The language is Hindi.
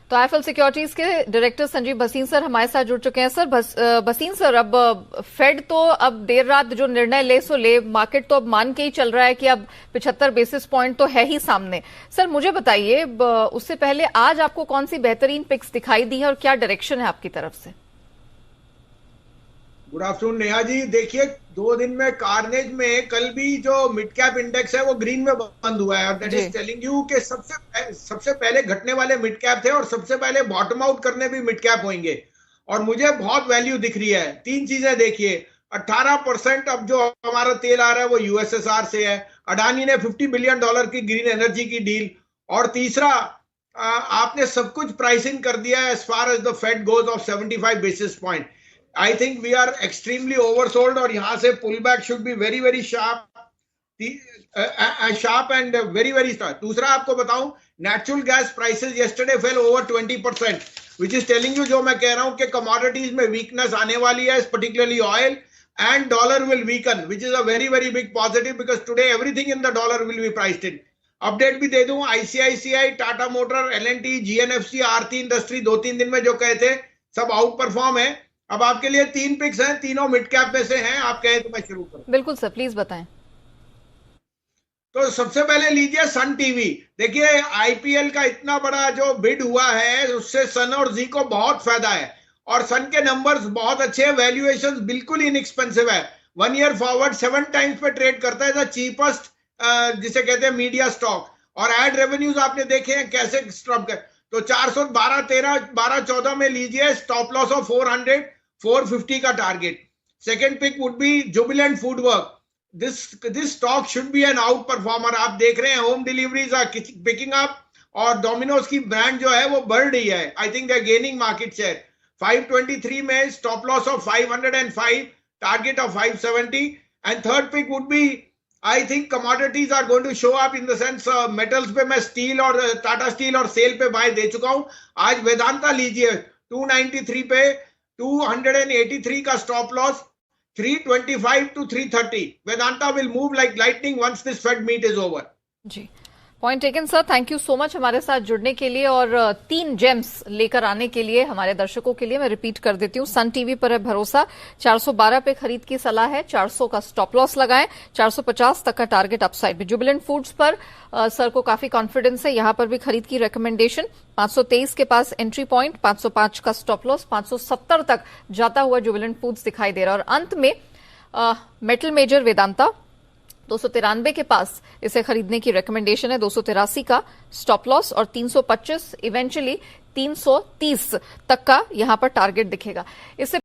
तो आईएफएल सिक्योरिटीज के डायरेक्टर संजीव भसीन सर हमारे साथ जुड़ चुके हैं। सर भसीन सर, अब फेड तो अब देर रात जो निर्णय ले सो ले, मार्केट तो अब मान के ही चल रहा है कि अब 75 बेसिस पॉइंट तो है ही सामने। सर मुझे बताइए, उससे पहले आज आपको कौन सी बेहतरीन पिक्स दिखाई दी है और क्या डायरेक्शन है आपकी तरफ से? Good afternoon Neha ji. देखिए, 2 दिन में कार्नेज में कल भी जो मिड कैप इंडेक्स है वो ग्रीन में बंद हुआ है और दैट इज टेलिंग यू कि सबसे पहले घटने वाले मिड कैप थे और सबसे पहले बॉटम आउट करने भी मिड कैप होंगे। और मुझे बहुत वैल्यू दिख रही है। 3 चीजें देखिए, 18% अब जो हमारा तेल आ रहा है वो यूएसएसआर से है। अडानी ने $50 बिलियन की ग्रीन एनर्जी की डील। और तीसरा, आपने सब कुछ प्राइसिंग कर दिया है as far as the Fed goes off 75 basis point. I think we are extremely oversold और यहाँ से pullback should be very very sharp, sharp and very very sharp. दूसरा आपको बताऊं, natural gas prices yesterday fell over 20%, which is telling you जो मैं कह रहा हूं कि commodities में weakness आने वाली है, particularly oil, and dollar will weaken, which is a very very big positive because today everything in the dollar will be priced in. Update भी दे दूं, ICICI, Tata motor, L&T, GNFC, आरती इंडस्ट्री 2-3 दिन में जो कहे थे सब आउट परफॉर्म है। अब आपके लिए 3 पिक्स हैं, तीनों मिड कैप में से हैं। आप कहें तो मैं शुरू करूं। बिल्कुल सर, प्लीज बताएं। तो सबसे पहले लीजिए सन टीवी। देखिए, आईपीएल का इतना बड़ा जो बिड हुआ है उससे सन और जी को बहुत फायदा है और सन के नंबर्स बहुत अच्छे हैं, वैल्यूएशन बिल्कुल इनएक्सपेंसिव है। 1 ईयर फॉरवर्ड 7 टाइम्स पे ट्रेड करता है, चीपेस्ट जिसे कहते हैं मीडिया स्टॉक। और एड रेवेन्यूज आपने देखे हैं कैसे स्टॉप कर। तो 412, 13, 12, 14 में लीजिए, स्टॉप लॉस ऑफ 400, 450 का target. Second pick would be Jubilant Foodwork. This stock should be an outperformer. आप देख रहे हैं home deliveries are picking up और डोमिनोज की ब्रांड जो है वो बढ़ रही है। I think they are gaining market share. 523 में stop loss of 505, target of 570। And third pick would be, I think commodities are going to show up in the sense metals पे मैं स्टील और टाटा स्टील और सेल पे बाय दे चुका हूं। आज वेदांता लीजिए, 293 पे 283 का stop loss, 325 to 330। Vedanta will move like lightning once this Fed meet is over. जी, point taken sir. Thank you so much हमारे साथ जुड़ने के लिए और 3 जेम्स लेकर आने के लिए हमारे दर्शकों के लिए। मैं रिपीट कर देती हूँ, सन टीवी पर है भरोसा, 412 पे खरीद की सलाह है, 400 का स्टॉप लॉस लगाएं, 450 तक का टारगेट अपसाइड में। जुबिलेंट फूड्स पर सर को काफी कॉन्फिडेंस है, यहां पर भी खरीद की रिकमेंडेशन। 523 के पास एंट्री पॉइंट, 505 का स्टॉप लॉस, 570 तक जाता हुआ जुबिलेंट फूड्स दिखाई दे रहा है। और अंत में मेटल मेजर वेदांता 293 के पास इसे खरीदने की रिकमेंडेशन है, 283 का स्टॉप लॉस और 325, इवेंचुअली 330 तक का यहां पर टारगेट दिखेगा। इससे